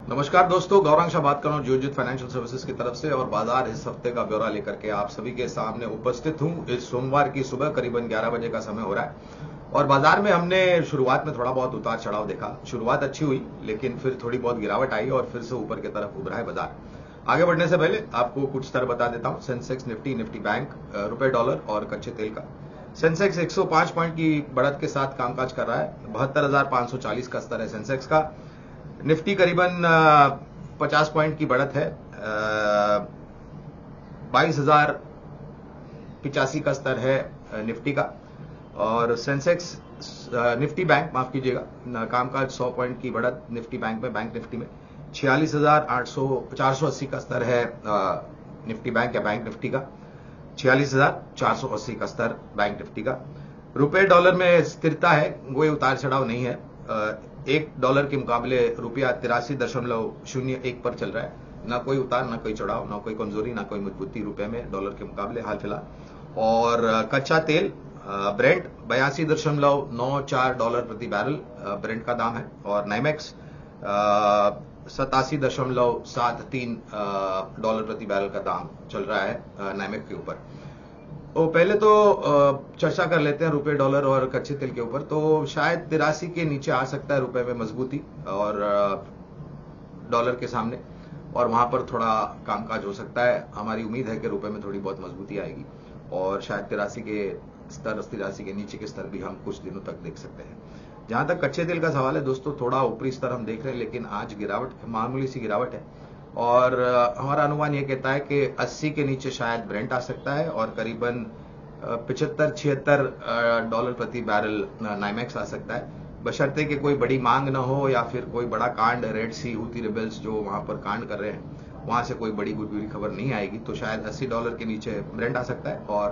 नमस्कार दोस्तों, गौरांग शाह बात कर रहा हूँ जियोजित फाइनेंशियल सर्विसेज की तरफ से। और बाजार इस हफ्ते का ब्यौरा लेकर के आप सभी के सामने उपस्थित हूँ। इस सोमवार की सुबह करीबन 11 बजे का समय हो रहा है और बाजार में हमने शुरुआत में थोड़ा बहुत उतार चढ़ाव देखा। शुरुआत अच्छी हुई लेकिन फिर थोड़ी बहुत गिरावट आई और फिर से ऊपर की तरफ उभरा है बाजार। आगे बढ़ने से पहले आपको कुछ स्तर बता देता हूँ। सेंसेक्स, निफ्टी बैंक, रुपए डॉलर और कच्चे तेल का। सेंसेक्स 105 पॉइंट की बढ़त के साथ कामकाज कर रहा है। 72,540 का स्तर है सेंसेक्स का। निफ्टी करीबन 50 पॉइंट की बढ़त है। 22,085 का स्तर है निफ्टी का। और सेंसेक्स निफ्टी बैंक, माफ कीजिएगा, कामकाज 100 पॉइंट की बढ़त निफ्टी बैंक में, बैंक निफ्टी में 46,480 का स्तर है निफ्टी बैंक या बैंक निफ्टी का। 46,480 का स्तर बैंक निफ्टी का। रुपए डॉलर में स्थिरता है, कोई उतार चढ़ाव नहीं है। $1 के मुकाबले रुपया 83.01 पर चल रहा है। ना कोई उतार, ना कोई चढ़ाव, ना कोई कमजोरी, ना कोई मजबूती रुपए में डॉलर के मुकाबले हाल फिलहाल। और कच्चा तेल ब्रेंट $82.94 प्रति बैरल ब्रेंट का दाम है। और नाइमेक्स $87.73 प्रति बैरल का दाम चल रहा है नाइमेक्स के ऊपर। तो पहले तो चर्चा कर लेते हैं रुपए डॉलर और कच्चे तेल के ऊपर। तो शायद 83 के नीचे आ सकता है रुपए में मजबूती और डॉलर के सामने, और वहां पर थोड़ा कामकाज हो सकता है। हमारी उम्मीद है कि रुपए में थोड़ी बहुत मजबूती आएगी और शायद 83 के स्तर, 83 के नीचे के स्तर भी हम कुछ दिनों तक देख सकते हैं। जहां तक कच्चे तेल का सवाल है दोस्तों, थोड़ा ऊपरी स्तर हम देख रहे हैं लेकिन आज गिरावट, मामूली सी गिरावट है। और हमारा अनुमान यह कहता है कि 80 के नीचे शायद ब्रेंट आ सकता है और करीबन 75-76 डॉलर प्रति बैरल नाइमेक्स आ सकता है, बशर्ते कि कोई बड़ी मांग न हो या फिर कोई बड़ा कांड, रेड सी हूती रिबेल्स जो वहां पर कांड कर रहे हैं वहां से कोई बड़ी बुरी खबर नहीं आएगी। तो शायद $80 के नीचे ब्रेंट आ सकता है और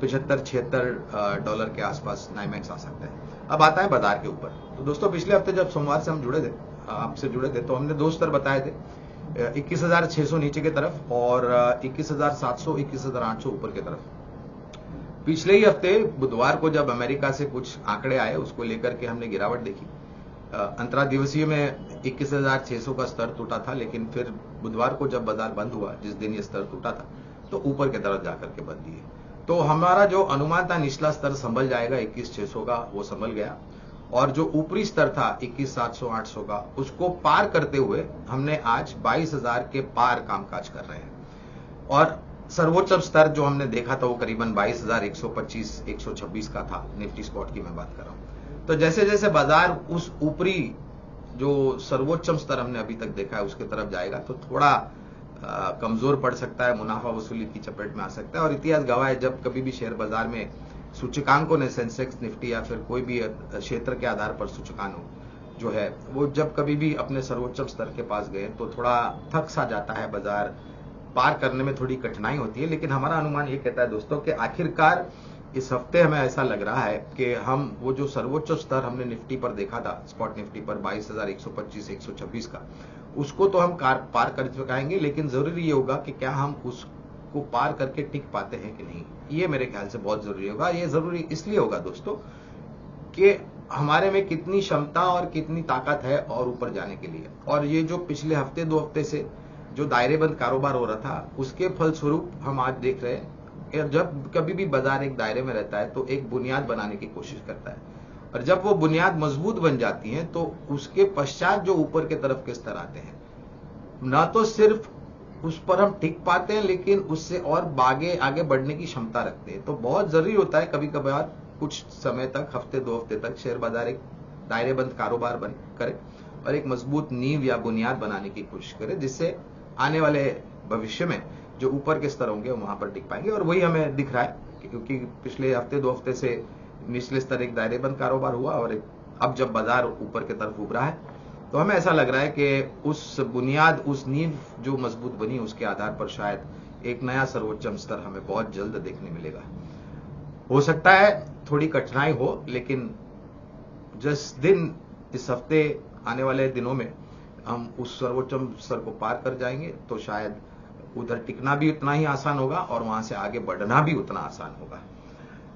75-76 डॉलर के आसपास नाइमेक्स आ सकता है। अब आता है बाजार के ऊपर। तो दोस्तों, पिछले हफ्ते जब सोमवार से हम जुड़े थे, आपसे जुड़े थे, तो हमने दो स्तर बताए थे, 21,600 नीचे की तरफ और 21,700, 21,800 ऊपर की तरफ। पिछले ही हफ्ते बुधवार को जब अमेरिका से कुछ आंकड़े आए, उसको लेकर के हमने गिरावट देखी। अंतरा दिवसीय में 21,600 का स्तर टूटा था, लेकिन फिर बुधवार को जब बाजार बंद हुआ, जिस दिन ये स्तर टूटा था, तो ऊपर की तरफ जाकर के बंद दिए। तो हमारा जो अनुमान था निचला स्तर संभल जाएगा 21,600 का, वो संभल गया। और जो ऊपरी स्तर था 21,700, 800 का, उसको पार करते हुए हमने आज 22,000 के पार कामकाज कर रहे हैं। और सर्वोच्च स्तर जो हमने देखा था वो करीबन 22,125, 126 का था। निफ्टी स्पॉट की मैं बात कर रहा हूं। तो जैसे जैसे बाजार उस ऊपरी जो सर्वोच्च स्तर हमने अभी तक देखा है उसके तरफ जाएगा तो थोड़ा कमजोर पड़ सकता है, मुनाफा वसूली की चपेट में आ सकता है। और इतिहास गवाह है, जब कभी भी शेयर बाजार में सूचकांकों ने, सेंसेक्स, निफ्टी या फिर कोई भी क्षेत्र के आधार पर सूचकांक जो है वो जब कभी भी अपने सर्वोच्च स्तर के पास गए तो थोड़ा थक सा जाता है, बाजार पार करने में थोड़ी कठिनाई होती है। लेकिन हमारा अनुमान ये कहता है दोस्तों कि आखिरकार इस हफ्ते हमें ऐसा लग रहा है कि हम वो जो सर्वोच्च स्तर हमने निफ्टी पर देखा था, स्पॉट निफ्टी पर 22,125, 126 का, उसको तो हम पार कर चुकाएंगे। लेकिन जरूरी ये होगा कि क्या हम उसको पार करके टिक पाते हैं कि नहीं, ये मेरे ख्याल से बहुत जरूरी होगा। ये जरूरी इसलिए होगा दोस्तों कि हमारे में कितनी क्षमता और कितनी ताकत है और ऊपर जाने के लिए। और ये जो पिछले हफ्ते, 2 हफ्ते से जो दायरेबंद कारोबार हो रहा था, उसके फलस्वरूप हम आज देख रहे हैं कि जब कभी भी बाजार एक दायरे में रहता है तो एक बुनियाद बनाने की कोशिश करता है, और जब वो बुनियाद मजबूत बन जाती है तो उसके पश्चात जो ऊपर के तरफ के स्तर आते हैं, ना तो सिर्फ उस पर हम टिक पाते हैं लेकिन उससे और आगे बढ़ने की क्षमता रखते हैं। तो बहुत जरूरी होता है कभी कभार कुछ समय तक, हफ्ते 2 हफ्ते तक शेयर बाजार एक दायरेबंद कारोबार करे और एक मजबूत नींव या बुनियाद बनाने की कोशिश करे, जिससे आने वाले भविष्य में जो ऊपर के स्तर होंगे वहां पर टिक पाएंगे। और वही हमें दिख रहा है क्योंकि पिछले हफ्ते 2 हफ्ते से निचले स्तर एक दायरेबंद कारोबार हुआ और अब जब बाजार ऊपर की तरफ उभरा है तो हमें ऐसा लग रहा है कि उस बुनियाद, उस नींव जो मजबूत बनी, उसके आधार पर शायद एक नया सर्वोच्च स्तर हमें बहुत जल्द देखने मिलेगा। हो सकता है थोड़ी कठिनाई हो, लेकिन जिस दिन इस हफ्ते, आने वाले दिनों में हम उस सर्वोच्च स्तर को पार कर जाएंगे तो शायद उधर टिकना भी उतना ही आसान होगा और वहां से आगे बढ़ना भी उतना आसान होगा।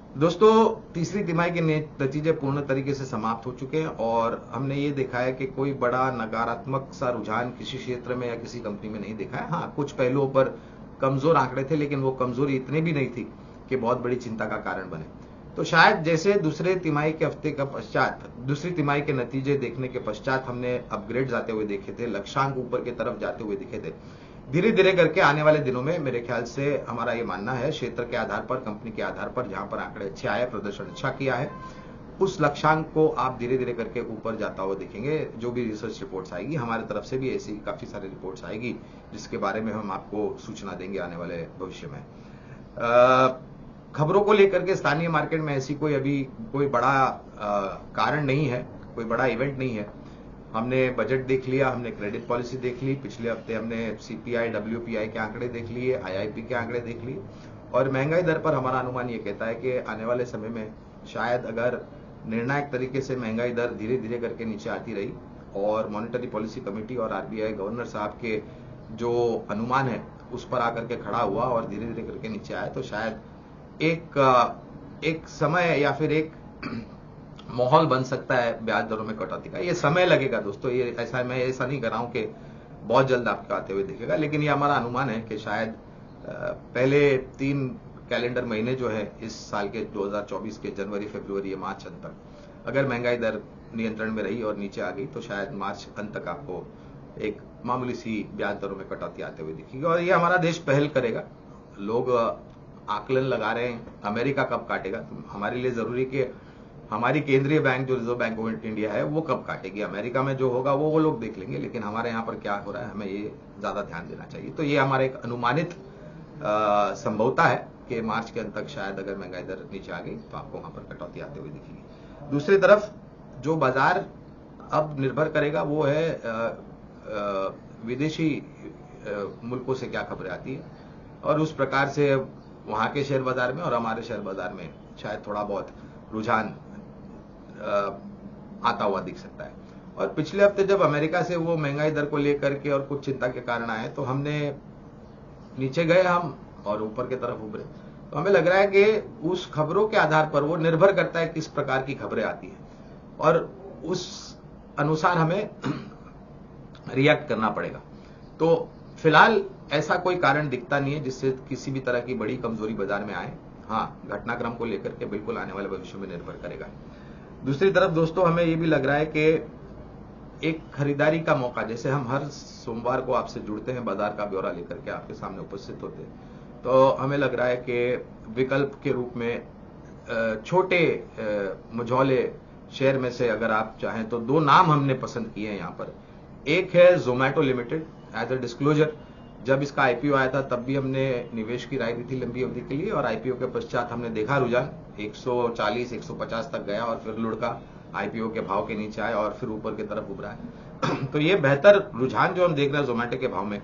दोस्तों तीसरी तिमाही के नतीजे पूर्ण तरीके से समाप्त हो चुके हैं और हमने ये देखा है कि कोई बड़ा नकारात्मक सा रुझान किसी क्षेत्र में या किसी कंपनी में नहीं देखा है। हाँ, कुछ पहलुओं पर कमजोर आंकड़े थे, लेकिन वो कमजोरी इतनी भी नहीं थी कि बहुत बड़ी चिंता का कारण बने। तो शायद जैसे दूसरे तिमाही के हफ्ते का पश्चात, दूसरी तिमाही के नतीजे देखने के पश्चात हमने अपग्रेड जाते हुए देखे थे, लक्ष्यांक ऊपर की तरफ जाते हुए दिखे थे, धीरे धीरे करके आने वाले दिनों में मेरे ख्याल से हमारा ये मानना है, क्षेत्र के आधार पर, कंपनी के आधार पर, जहां पर आंकड़े अच्छे आए, प्रदर्शन अच्छा किया है, उस लक्ष्यांक को आप धीरे धीरे करके ऊपर जाता हुआ दिखेंगे। जो भी रिसर्च रिपोर्ट्स आएगी, हमारी तरफ से भी ऐसी काफी सारी रिपोर्ट्स आएगी जिसके बारे में हम आपको सूचना देंगे आने वाले भविष्य में। खबरों को लेकर के स्थानीय मार्केट में ऐसी कोई अभी कोई बड़ा कारण नहीं है, कोई बड़ा इवेंट नहीं है। हमने बजट देख लिया, हमने क्रेडिट पॉलिसी देख ली, पिछले हफ्ते हमने सीपीआई डब्ल्यूपीआई के आंकड़े देख लिए, आईआईपी के आंकड़े देख लिए, और महंगाई दर पर हमारा अनुमान ये कहता है कि आने वाले समय में शायद अगर निर्णायक तरीके से महंगाई दर धीरे धीरे करके नीचे आती रही और मॉनेटरी पॉलिसी कमेटी और आरबीआई गवर्नर साहब के जो अनुमान है उस पर आकर के खड़ा हुआ और धीरे धीरे करके नीचे आया, तो शायद एक समय या फिर एक माहौल बन सकता है ब्याज दरों में कटौती का। ये समय लगेगा दोस्तों, ये ऐसा मैं ऐसा नहीं कर रहा हूं कि बहुत जल्द आपको आते हुए दिखेगा, लेकिन ये हमारा अनुमान है कि शायद पहले 3 कैलेंडर महीने जो है इस साल के 2024 के जनवरी, फरवरी या मार्च अंत तक अगर महंगाई दर नियंत्रण में रही और नीचे आ गई तो शायद मार्च अंत तक आपको एक मामूली सी ब्याज दरों में कटौती आते हुए दिखेगी। और ये हमारा देश पहल करेगा। लोग आकलन लगा रहे हैं अमेरिका कब काटेगा, तो हमारे लिए जरूरी कि हमारी केंद्रीय बैंक जो रिजर्व बैंक ऑफ इंडिया है वो कब काटेगी। अमेरिका में जो होगा वो लोग देख लेंगे, लेकिन हमारे यहाँ पर क्या हो रहा है हमें ये ज्यादा ध्यान देना चाहिए। तो ये हमारा एक अनुमानित संभवता है कि मार्च के अंत तक शायद अगर महंगाई दर नीचे आ गई तो आपको वहां पर कटौती आते हुए दिखेगी। दूसरी तरफ जो बाजार अब निर्भर करेगा वो है विदेशी मुल्कों से क्या खबरें आती है, और उस प्रकार से वहां के शेयर बाजार में और हमारे शेयर बाजार में शायद थोड़ा बहुत रुझान आता हुआ दिख सकता है। और पिछले हफ्ते जब अमेरिका से वो महंगाई दर को लेकर के और कुछ चिंता के कारण आए तो हमने नीचे गए हम और ऊपर की तरफ उभरे। तो हमें लग रहा है कि उस खबरों के आधार पर वो निर्भर करता है किस प्रकार की खबरें आती है और उस अनुसार हमें रिएक्ट करना पड़ेगा। तो फिलहाल ऐसा कोई कारण दिखता नहीं है जिससे किसी भी तरह की बड़ी कमजोरी बाजार में आए। हाँ, घटनाक्रम को लेकर के बिल्कुल आने वाले भविष्य में निर्भर करेगा। दूसरी तरफ दोस्तों हमें यह भी लग रहा है कि एक खरीदारी का मौका, जैसे हम हर सोमवार को आपसे जुड़ते हैं, बाजार का ब्यौरा लेकर के आपके सामने उपस्थित होते हैं, तो हमें लग रहा है कि विकल्प के रूप में छोटे मझौले शेयर में से अगर आप चाहें तो 2 नाम हमने पसंद किए हैं यहाँ पर। एक है Zomato limited. As a disclosure, जब इसका आईपीओ आया था तब भी हमने निवेश की राय दी थी लंबी अवधि के लिए, और आईपीओ के पश्चात हमने देखा रुझान 140-150 तक गया और फिर लुढ़का, आईपीओ के भाव के नीचे आया और फिर ऊपर की तरफ उभरा है। तो ये बेहतर रुझान जो हम देख रहे हैं जोमैटो के भाव में,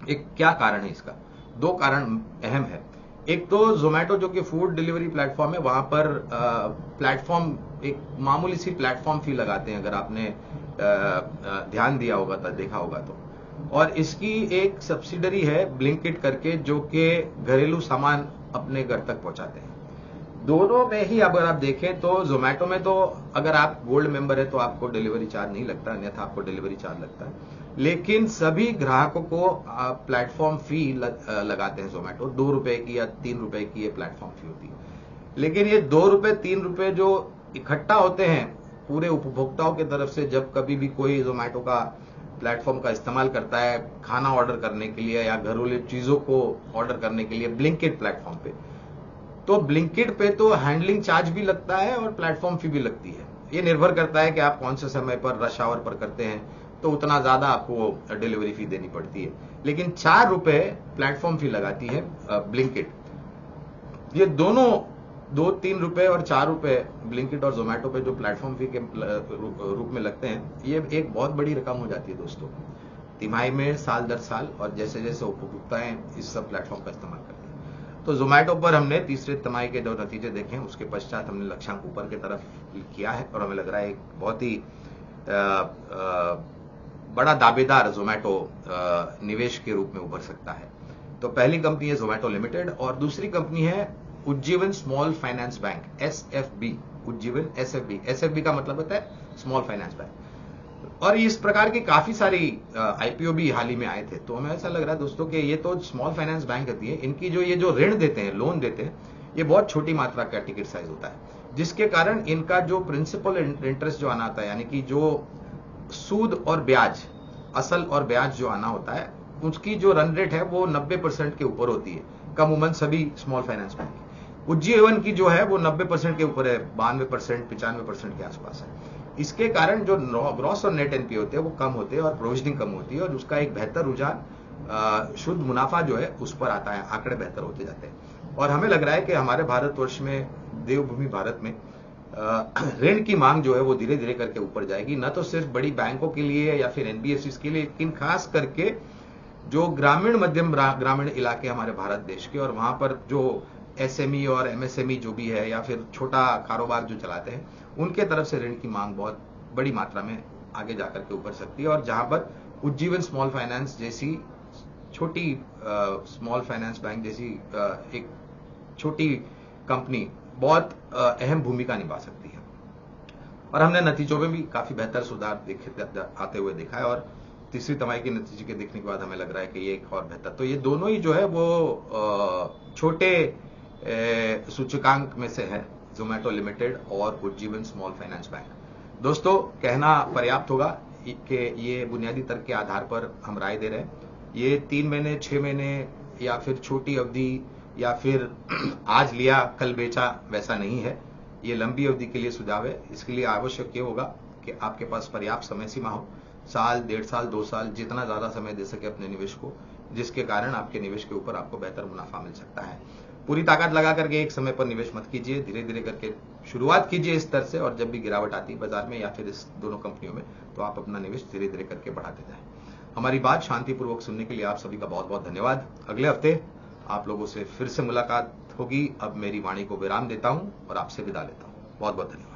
एक क्या कारण है इसका? 2 कारण अहम है। एक तो जोमैटो जो कि फूड डिलीवरी प्लेटफॉर्म है, वहां पर प्लेटफॉर्म एक मामूली सी प्लेटफॉर्म फी लगाते हैं, अगर आपने ध्यान दिया होगा तो, देखा होगा तो। और इसकी एक सब्सिडरी है ब्लिंकिट करके, जो कि घरेलू सामान अपने घर तक पहुंचाते हैं। दोनों में ही अगर आप देखें तो जोमैटो में तो अगर आप गोल्ड मेंबर है तो आपको डिलीवरी चार्ज नहीं लगता, अन्यथा आपको डिलीवरी चार्ज लगता है। लेकिन सभी ग्राहकों को प्लेटफॉर्म फी लगाते हैं जोमैटो, 2 रुपए की या 3 रुपए की ये प्लेटफॉर्म फी होती है। लेकिन ये 2 रुपए 3 रुपए जो इकट्ठा होते हैं पूरे उपभोक्ताओं की तरफ से, जब कभी भी कोई जोमैटो का प्लेटफॉर्म का इस्तेमाल करता है खाना ऑर्डर करने के लिए या घरेलू चीजों को ऑर्डर करने के लिए ब्लिंकिट प्लेटफॉर्म पे, तो ब्लिंकिट पे तो हैंडलिंग चार्ज भी लगता है और प्लेटफॉर्म फी भी लगती है। ये निर्भर करता है कि आप कौन से समय पर, रश आवर पर करते हैं तो उतना ज्यादा आपको डिलीवरी फी देनी पड़ती है। लेकिन 4 रुपए प्लेटफॉर्म फी लगाती है ब्लिंकिट। ये दोनों 2-3 रुपए और 4 रुपए ब्लिंकिट और जोमैटो पे जो प्लेटफॉर्म फी के रूप में लगते हैं, ये एक बहुत बड़ी रकम हो जाती है दोस्तों, तिमाही में, साल दर साल, और जैसे जैसे उपभोक्ताएं इस सब प्लेटफॉर्म का इस्तेमाल करते हैं। तो जोमैटो पर हमने तीसरे तिमाही के जो नतीजे देखे हैं उसके पश्चात हमने लक्ष्यांक ऊपर की तरफ किया है और हमें लग रहा है एक बहुत ही बड़ा दावेदार जोमैटो निवेश के रूप में उभर सकता है। तो पहली कंपनी है जोमैटो लिमिटेड और दूसरी कंपनी है Ujjivan small finance bank, SFB, Ujjivan SFB। SFB का मतलब होता है स्मॉल फाइनेंस बैंक। और इस प्रकार की काफी सारी IPO भी हाल ही में आए थे। तो हमें ऐसा लग रहा है दोस्तों कि ये तो स्मॉल फाइनेंस बैंक होती है, इनकी जो ये जो ऋण देते हैं, लोन देते हैं, ये बहुत छोटी मात्रा का टिकट साइज होता है, जिसके कारण इनका जो प्रिंसिपल इंटरेस्ट जो आना होता है, यानी कि जो सूद और ब्याज, असल और ब्याज जो आना होता है, उसकी जो रन रेट है वो 90% के ऊपर होती है, कम उमन सभी स्मॉल फाइनेंस बैंक की। उज्जीवन की जो है वो 90% के ऊपर है, 92%, 95% के आसपास है। इसके कारण जो ग्रॉस और नेट एनपीए होते हैं वो कम होते हैं और प्रोविजनिंग कम होती है, और उसका एक बेहतर रुझान शुद्ध मुनाफा जो है उस पर आता है, आंकड़े बेहतर होते जाते हैं। और हमें लग रहा है कि हमारे भारतवर्ष में, देवभूमि भारत में, ऋण की मांग जो है वो धीरे धीरे करके ऊपर जाएगी, न तो सिर्फ बड़ी बैंकों के लिए या फिर एनबीएफसी के लिए, लेकिन खास करके जो ग्रामीण मध्यम ग्रामीण इलाके हमारे भारत देश के, और वहां पर जो SME और MSME जो भी है, या फिर छोटा कारोबार जो चलाते हैं, उनके तरफ से ऋण की मांग बहुत बड़ी मात्रा में आगे जाकर के ऊपर सकती है। और जहां पर उज्जीवन स्मॉल फाइनेंस जैसी छोटी स्मॉल फाइनेंस बैंक जैसी एक छोटी कंपनी बहुत अहम भूमिका निभा सकती है। और हमने नतीजों में भी काफी बेहतर सुधार आते हुए देखा है, और तीसरी तिमाही के नतीजे के देखने के बाद हमें लग रहा है कि ये एक और बेहतर। तो ये दोनों ही जो है वो छोटे सूचकांक में से है, जोमेटो लिमिटेड और उज्जीवन स्मॉल फाइनेंस बैंक। दोस्तों, कहना पर्याप्त होगा कि ये बुनियादी तर्क के आधार पर हम राय दे रहे हैं। ये 3 महीने, 6 महीने या फिर छोटी अवधि या फिर आज लिया कल बेचा, वैसा नहीं है। ये लंबी अवधि के लिए सुझाव है। इसके लिए आवश्यक ये होगा कि आपके पास पर्याप्त समय सीमा हो, साल, 1.5 साल, 2 साल, जितना ज्यादा समय दे सके अपने निवेश को, जिसके कारण आपके निवेश के ऊपर आपको बेहतर मुनाफा मिल सकता है। पूरी ताकत लगा करके एक समय पर निवेश मत कीजिए, धीरे धीरे करके शुरुआत कीजिए इस स्तर से, और जब भी गिरावट आती है बाजार में या फिर इस दोनों कंपनियों में, तो आप अपना निवेश धीरे धीरे करके बढ़ाते जाएं। हमारी बात शांतिपूर्वक सुनने के लिए आप सभी का बहुत बहुत धन्यवाद। अगले हफ्ते आप लोगों से फिर से मुलाकात होगी। अब मेरी वाणी को विराम देता हूं और आपसे विदा लेता हूं। बहुत बहुत धन्यवाद।